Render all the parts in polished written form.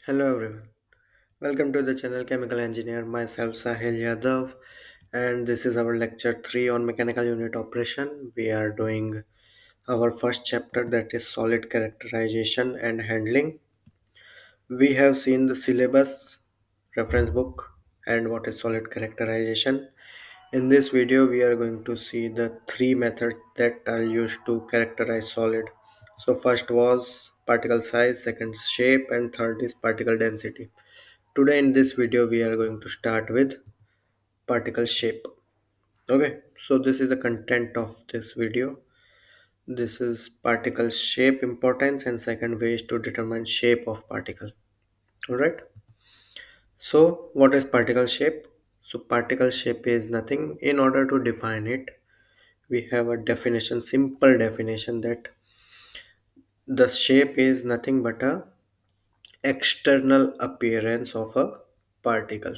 Hello everyone. Welcome to the channel Chemical Engineer. Myself Sahil Yadav, and this is our lecture 3 on mechanical unit operation. We are doing our first chapter, that is solid characterization and handling. We have seen the syllabus, reference book, and what is solid characterization. In this video we are going to see the three methods that are used to characterize solid. So first was particle size, second shape, and third is particle density. Today in this video we are going to start with particle shape. Okay, so this is the content of this video. This is particle shape importance and second way is to determine shape of particle. Alright, so what is particle shape? So particle shape is nothing. In order to define it, we have a definition, simple definition, that the shape is nothing but a external appearance of a particle.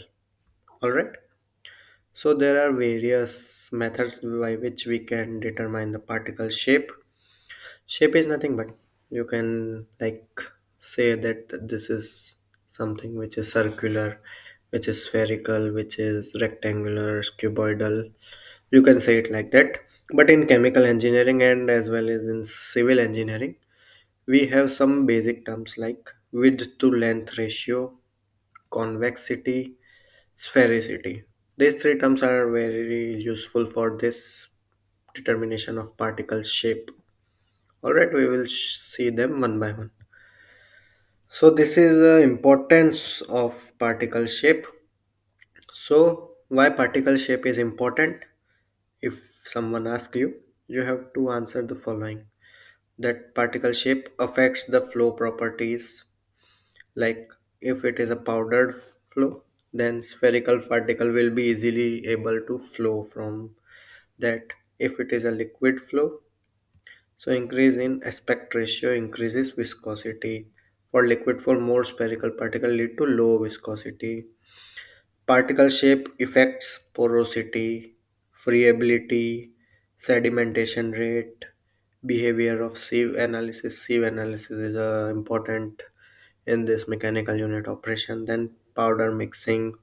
Alright, so there are various methods by which we can determine the particle shape. Shape is nothing but you can say that this is something which is circular, which is spherical, which is rectangular, cuboidal. You can say it like that. But in chemical engineering and as well as in civil engineering, we have some basic terms like width to length ratio, convexity, sphericity. These three terms are very useful for this determination of particle shape. Alright, we will see them one by one. So this is the importance of particle shape. So why particle shape is important? If someone asks you, you have to answer the following. That particle shape affects the flow properties. Like if it is a powdered flow, then spherical particle will be easily able to flow from that. If it is a liquid flow, so increase in aspect ratio increases viscosity. For liquid flow, more spherical particle lead to low viscosity. Particle shape affects porosity, friability, sedimentation rate, behavior of sieve analysis. Sieve analysis is important in this mechanical unit operation. Then powder mixing.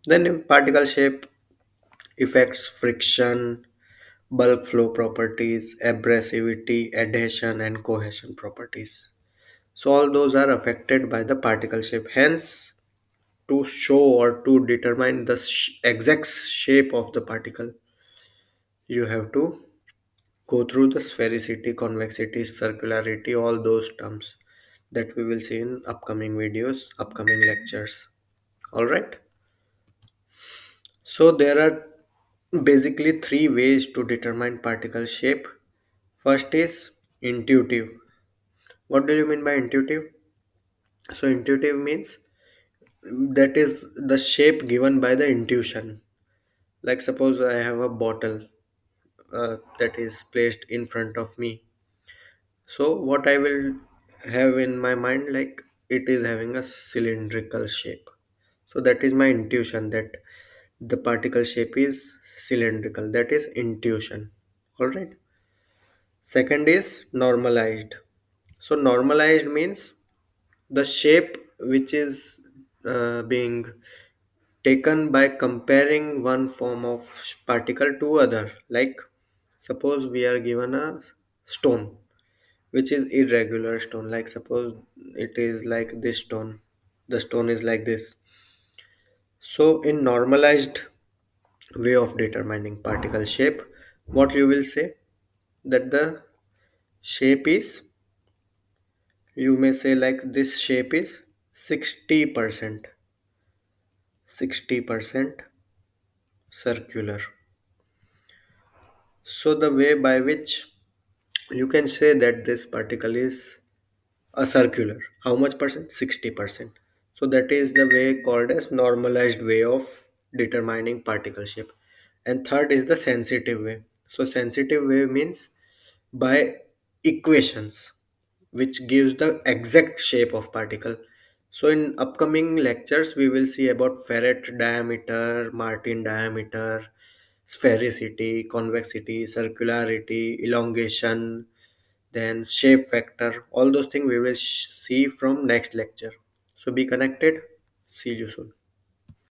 Then in particle shape affects friction, bulk flow properties, abrasivity, adhesion, and cohesion properties. So all those are affected by the particle shape. Hence, to show or to determine the exact shape of the particle, you have to go through the sphericity, convexity, circularity, all those terms that we will see in upcoming videos, upcoming lectures. All right. So there are basically three ways to determine particle shape. First is intuitive. What do you mean by intuitive? So intuitive means that is the shape given by the intuition. Like suppose I have a bottle that is placed in front of me. So what I will have in my mind, like it is having a cylindrical shape. So that is my intuition that the particle shape is cylindrical. That is intuition. All right. Second is normalized. So normalized means the shape which is being taken by comparing one form of particle to other. Like suppose we are given a stone which is irregular stone. Like suppose it is like this stone, the stone is like this. So in normalized way of determining particle shape, what you will say, that the shape is, you may say like this shape is 60% circular. So the way by which you can say that this particle is a circular, how much percent? 60%. So that is the way called as normalized way of determining particle shape. And third is the sensitive way. So sensitive way means by equations which gives the exact shape of particle. So in upcoming lectures we will see about ferrite diameter, Martin diameter, sphericity, convexity, circularity, elongation, then shape factor. All those things we will see from next lecture. So be connected. See you soon.